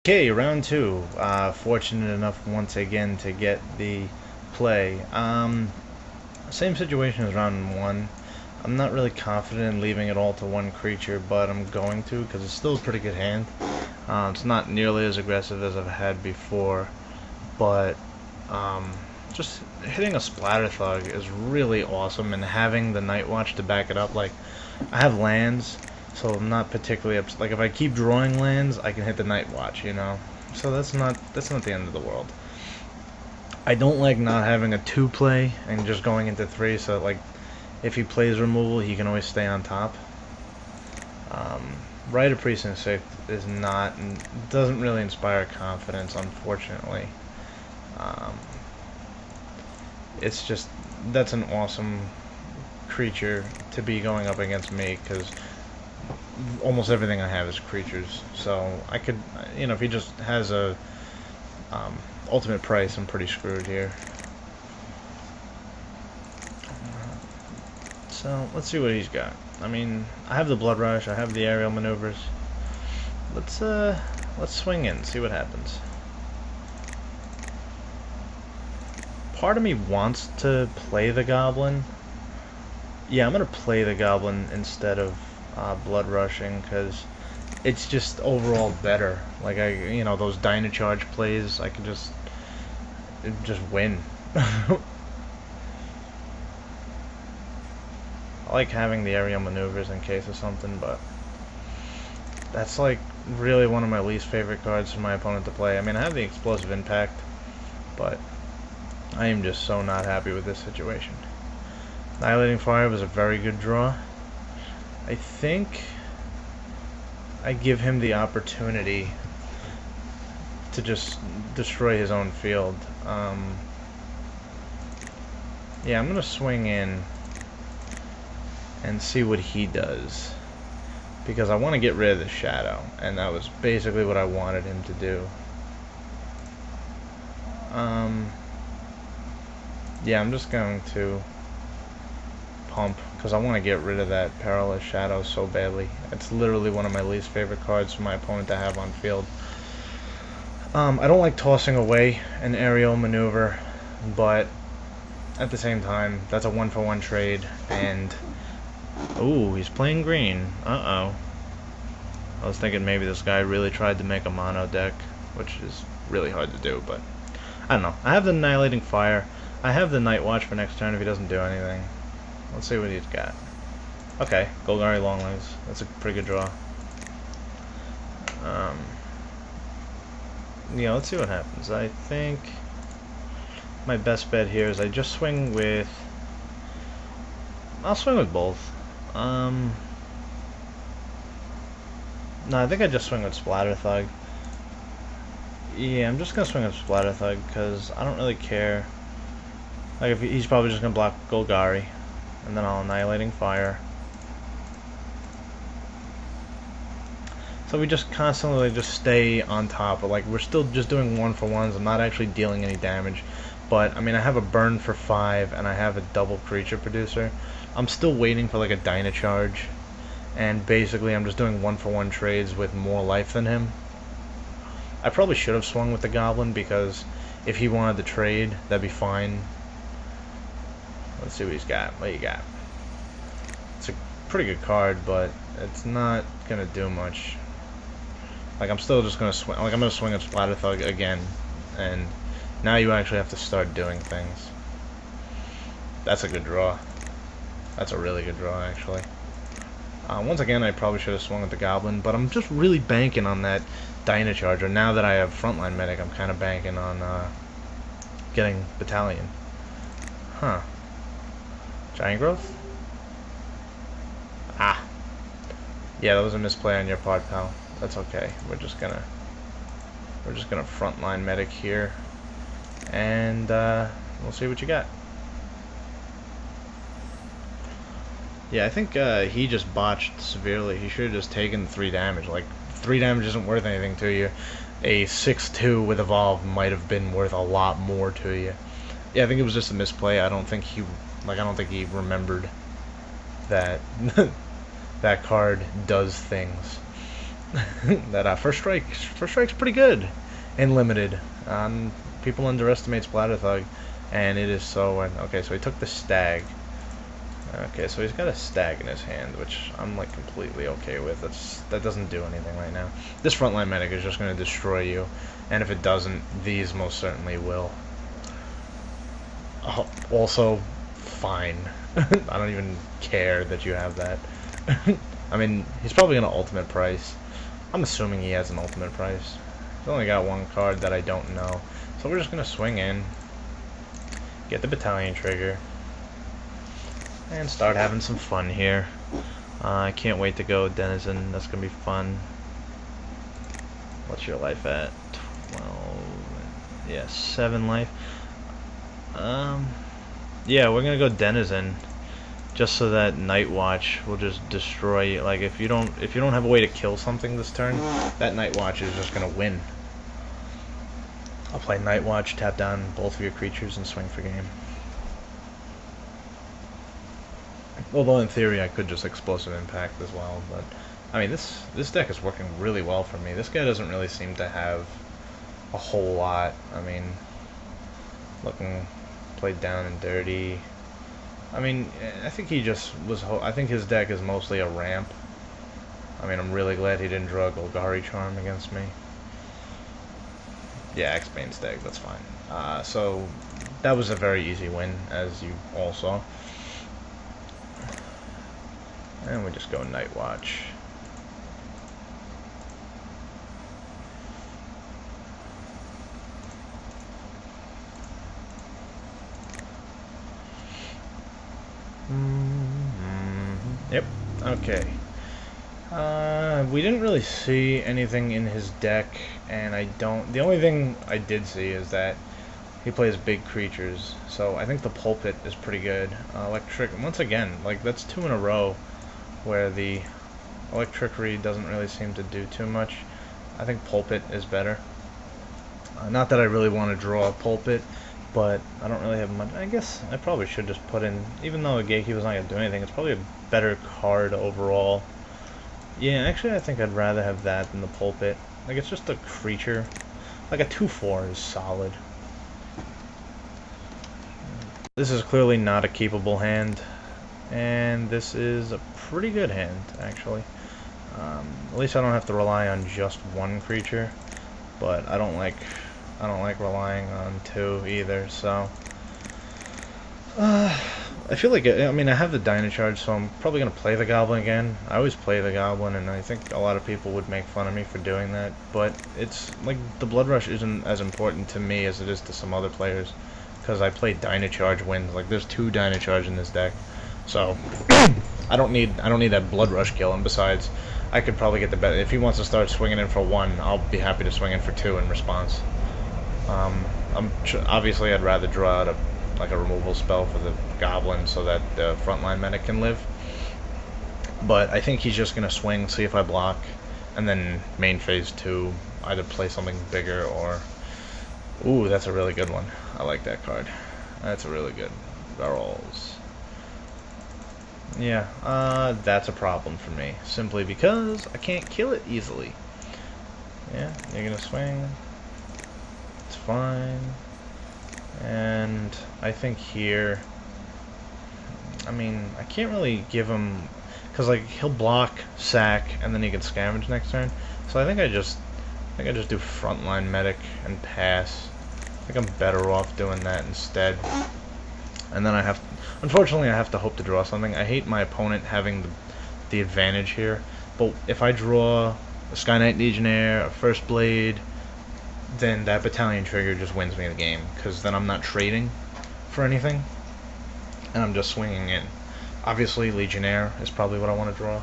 Okay, round two. Fortunate enough once again to get the play. Same situation as round one. I'm not really confident in leaving it all to one creature, but I'm going to because it's still a pretty good hand. It's not nearly as aggressive as I've had before, but just hitting a Splatter Thug is really awesome, and having the Night Watch to back it up. Like, I have lands, so I'm not particularly upset. Like, if I keep drawing lands, I can hit the Night Watch, you know? So that's not the end of the world. I don't like not having a 2-play and just going into 3, so like if he plays removal, he can always stay on top. Rite of Precinct 6 is not, doesn't really inspire confidence, unfortunately. It's just, that's an awesome creature to be going up against me, because almost everything I have is creatures. So I could, you know, if he just has a ultimate price, I'm pretty screwed here. So let's see what he's got. I mean, I have the Blood Rush, I have the aerial maneuvers. Let's swing in, see what happens. Part of me wants to play the Goblin. Yeah, I'm gonna play the Goblin instead of Blood Rushing, because it's just overall better. Like, you know, those Dynacharge plays, I can just win. I like having the aerial maneuvers in case of something, but that's like really one of my least favorite cards for my opponent to play. I mean, I have the Explosive Impact, but I am just so not happy with this situation. Annihilating Fire was a very good draw. I think I give him the opportunity to just destroy his own field. Yeah, I'm gonna swing in and see what he does, because I want to get rid of the Shadow, and that was basically what I wanted him to do. Yeah, I'm just going to pump, because I want to get rid of that Perilous Shadow so badly. It's literally one of my least favorite cards for my opponent to have on field. I don't like tossing away an aerial maneuver, but at the same time, that's a 1-for-1 trade, and ooh, he's playing green. Uh-oh. I was thinking maybe this guy really tried to make a mono deck, which is really hard to do, but I don't know. I have the Annihilating Fire. I have the Night Watch for next turn if he doesn't do anything. Let's see what he's got. Okay, Golgari Longlegs. That's a pretty good draw. Yeah, let's see what happens. I think my best bet here is I just swing with... I'll swing with both. No, I think I just swing with Splatter Thug. Yeah, I'm just gonna swing with Splatter Thug because I don't really care. Like, if he's probably just gonna block Golgari, and then I'll Annihilating Fire. So we just constantly just stay on top. Like, we're still just doing 1-for-1s. I'm not actually dealing any damage, but I mean, I have a burn for 5, and I have a double creature producer. I'm still waiting for like a Dynacharge, and basically I'm just doing 1-for-1 trades with more life than him. I probably should have swung with the Goblin, because if he wanted to trade, that'd be fine. Let's see what he's got. What you got? It's a pretty good card, but it's not gonna do much. Like, I'm still just gonna swing. Like, I'm gonna swing at Splatter Thug again, and now you actually have to start doing things. That's a good draw. That's a really good draw, actually. Once again, I probably should have swung at the Goblin, but I'm just really banking on that Dynacharger. Now that I have Frontline Medic, I'm kind of banking on getting Battalion. Huh. Giant Growth? Ah. Yeah, that was a misplay on your part, pal. That's okay. We're just gonna Frontline Medic here, and we'll see what you got. Yeah, I think he just botched severely. He should have just taken 3 damage. Like, 3 damage isn't worth anything to you. A 6-2 with Evolve might have been worth a lot more to you. Yeah, I think it was just a misplay. I don't think he remembered that that card does things. that first strike's pretty good and limited. People underestimate Splatter Thug, and it is so. Okay, so he took the stag. Okay, so he's got a stag in his hand, which I'm like completely okay with. That doesn't do anything right now. This frontline medic is just going to destroy you, and if it doesn't, these most certainly will. Also, fine. I don't even care that you have that. I mean, he's probably going to ultimate price. I'm assuming he has an ultimate price. He's only got one card that I don't know. So we're just going to swing in, get the battalion trigger, and start having some fun here. I can't wait to go Denizen. That's going to be fun. What's your life at? 12. Yeah, 7 life. Yeah, we're going to go Denizen. Just so that Night Watch will just destroy you. Like if you don't have a way to kill something this turn, that Night Watch is just gonna win. I'll play Night Watch, tap down both of your creatures, and swing for game. Although in theory I could just Explosive Impact as well, but I mean this deck is working really well for me. This guy doesn't really seem to have a whole lot. I mean, looking played down and dirty. I mean, I think he just was. I think his deck is mostly a ramp. I mean, I'm really glad he didn't draw Golgari Charm against me. Yeah, X-Bane Stag, that's fine. So that was a very easy win, as you all saw. And we just go Night Watch. Yep. Okay. We didn't really see anything in his deck, and I don't. The only thing I did see is that he plays big creatures, so I think the Pulpit is pretty good. Electric. Once again, like that's 2 in a row where the Electricity doesn't really seem to do too much. I think Pulpit is better. Not that I really want to draw a Pulpit, but I don't really have much. I guess I probably should just put in, even though the Gatekeeper's not going to do anything, it's probably a better card overall. Yeah, actually I think I'd rather have that than the Pulpit. Like, it's just a creature. Like a 2/4 is solid. This is clearly not a keepable hand, and this is a pretty good hand, actually. At least I don't have to rely on just one creature, but I don't like relying on 2 either, so I feel like, I mean, I have the Dynacharge, so I'm probably going to play the Goblin again. I always play the Goblin, and I think a lot of people would make fun of me for doing that, but it's, like, the Blood Rush isn't as important to me as it is to some other players, because I play Dynacharge wins. Like, there's 2 Dynacharge in this deck, so I don't need that Blood Rush kill, and besides, I could probably get the better. If he wants to start swinging in for 1, I'll be happy to swing in for 2 in response. Obviously I'd rather draw out a removal spell for the Goblin so that the frontline medic can live. But I think he's just going to swing, see if I block, and then main phase 2, either play something bigger or... Ooh, that's a really good one. I like that card. That's a really good. Barrels. Yeah, that's a problem for me. Simply because I can't kill it easily. Yeah, you're going to swing. It's fine. And I think here, I mean, I can't really give him, because like he'll block, sack, and then he can scavenge next turn. So I think I just do frontline medic and pass. I think I'm better off doing that instead. And then unfortunately I have to hope to draw something. I hate my opponent having the advantage here, but if I draw a Sky Knight Legionnaire, a First Blade, then that battalion trigger just wins me the game, because then I'm not trading for anything, and I'm just swinging in. Obviously, Legionnaire is probably what I want to draw,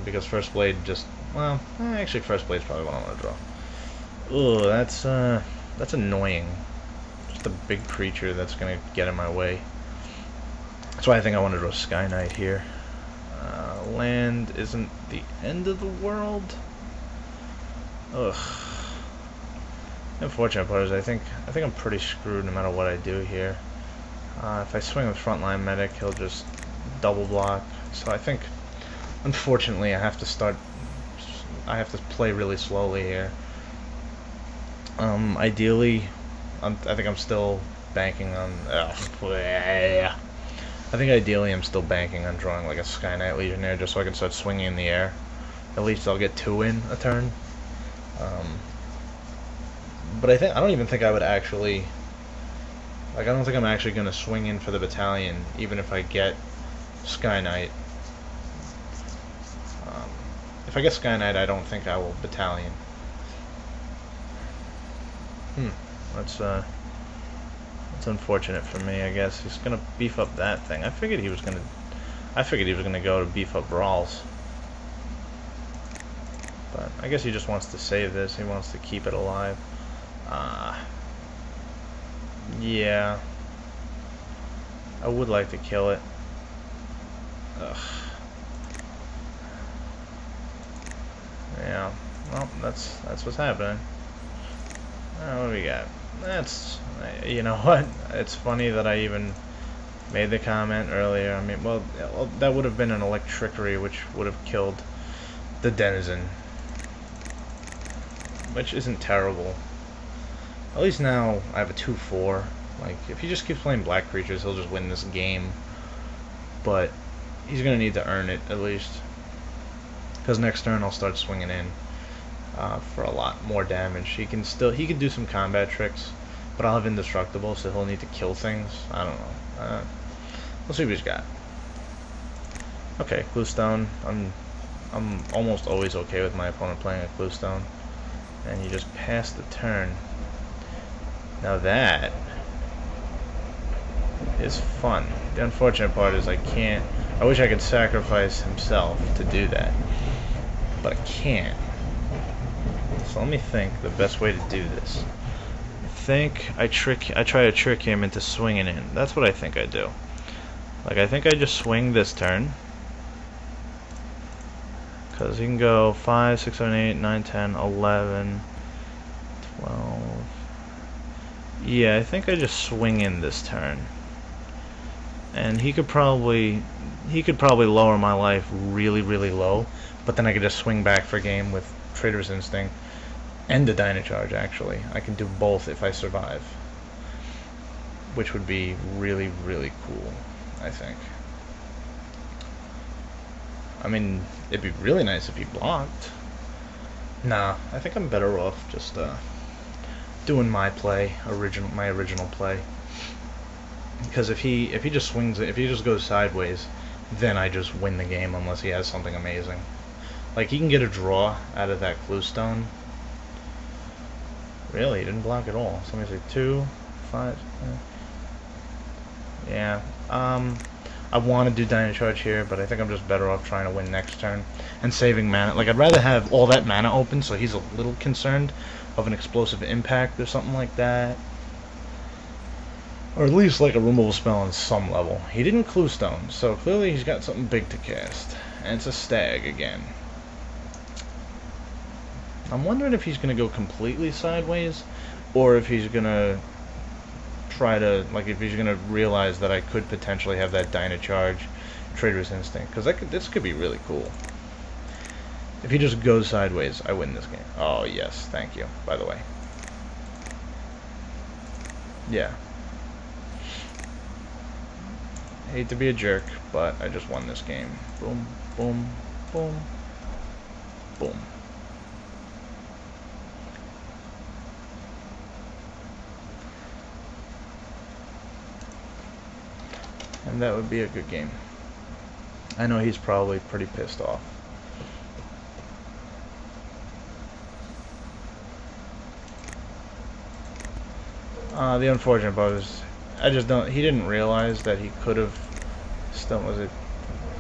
because First Blade just, well, actually First Blade is probably what I want to draw. Ugh, that's annoying. Just a big creature that's going to get in my way. That's why I think I want to draw Sky Knight here. Land isn't the end of the world. Ugh. Unfortunate part is I think I'm pretty screwed no matter what I do here. If I swing with frontline medic, he'll just double block. So I think, unfortunately, I have to start I have to play really slowly here. Ideally, I think I'm still banking on. I think ideally I'm still banking on drawing like a Sky Knight Legionnaire just so I can start swinging in the air. At least I'll get 2 in a turn. But I don't even think I would actually. Like, I don't think I'm actually going to swing in for the battalion, even if I get Sky Knight. If I get Sky Knight, I don't think I will battalion. That's unfortunate for me, I guess. He's gonna beef up that thing. I figured he was gonna go to beef up brawls. But I guess he just wants to save this. He wants to keep it alive. Yeah. I would like to kill it. Ugh. Yeah. Well, that's what's happening. What do we got? You know what? It's funny that I even made the comment earlier. I mean, well, that would have been an electrickery, which would have killed the denizen, which isn't terrible. At least now I have a 2/4. Like, if he just keeps playing black creatures, he'll just win this game. But he's gonna need to earn it at least, because next turn I'll start swinging in. For a lot more damage. He can do some combat tricks, but I'll have indestructible, so he'll need to kill things. I don't know. We'll see what he's got. Okay, Cluestone. I'm almost always okay with my opponent playing a Cluestone, and you just pass the turn. Now that is fun. The unfortunate part is I wish I could sacrifice himself to do that, but I can't. So let me think the best way to do this. I think I try to trick him into swinging in. That's what I think I do. Like, I think I just swing this turn, because he can go 5, 6, 7, 8, 9, 10, 11, 12. Yeah, I think I just swing in this turn, and he could probably lower my life really, really low, but then I could just swing back for game with Trader's Instinct and the Dynacharge. Actually, I can do both if I survive, which would be really, really cool, I think. I mean, it'd be really nice if he blocked. Nah, I think I'm better off just doing my play, my original play. Because if he just swings it, if he just goes sideways, then I just win the game unless he has something amazing. Like, he can get a draw out of that Cluestone. Really, he didn't block at all. So let me say 2, 5. Yeah. I want to do Dynacharge here, but I think I'm just better off trying to win next turn and saving mana. Like, I'd rather have all that mana open so he's a little concerned of an explosive impact or something like that. Or at least like a removal spell on some level. He didn't Cluestone, so clearly he's got something big to cast. And it's a stag again. I'm wondering if he's going to go completely sideways, or if he's going to try to, like, if he's going to realize that I could potentially have that Dynacharge Trader's Instinct, because this could be really cool. If he just goes sideways, I win this game. Oh, yes, thank you, by the way. Yeah. I hate to be a jerk, but I just won this game. Boom, boom, boom, boom. And that would be a good game. I know he's probably pretty pissed off. The unfortunate part is, he didn't realize that he could have still, was it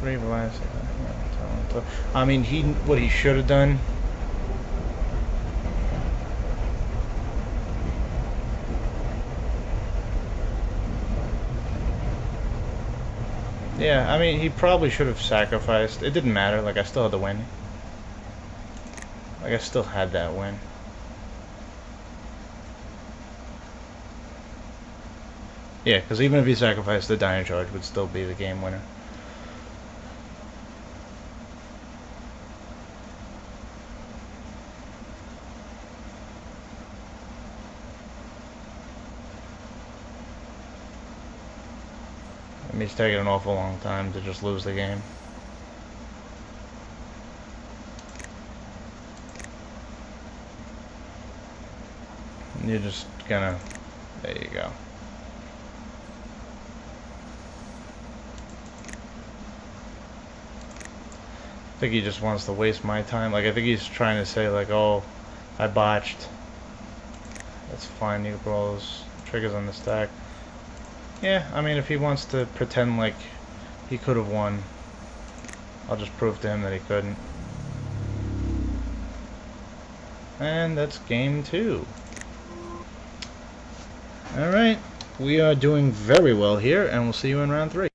3, 5, 6, 7, 12. I mean, what he should have done. Yeah, I mean, he probably should have sacrificed. It didn't matter, like, I still had the win. Like, I still had that win. Yeah, because even if he sacrificed, the Dynacharge would still be the game winner. He's taking an awful long time to just lose the game. You're just gonna... There you go. I think he just wants to waste my time. Like, I think he's trying to say, like, oh, I botched. That's fine, you can put all those triggers on the stack. Yeah, I mean, if he wants to pretend like he could have won, I'll just prove to him that he couldn't. And that's game 2. Alright, we are doing very well here, and we'll see you in round 3.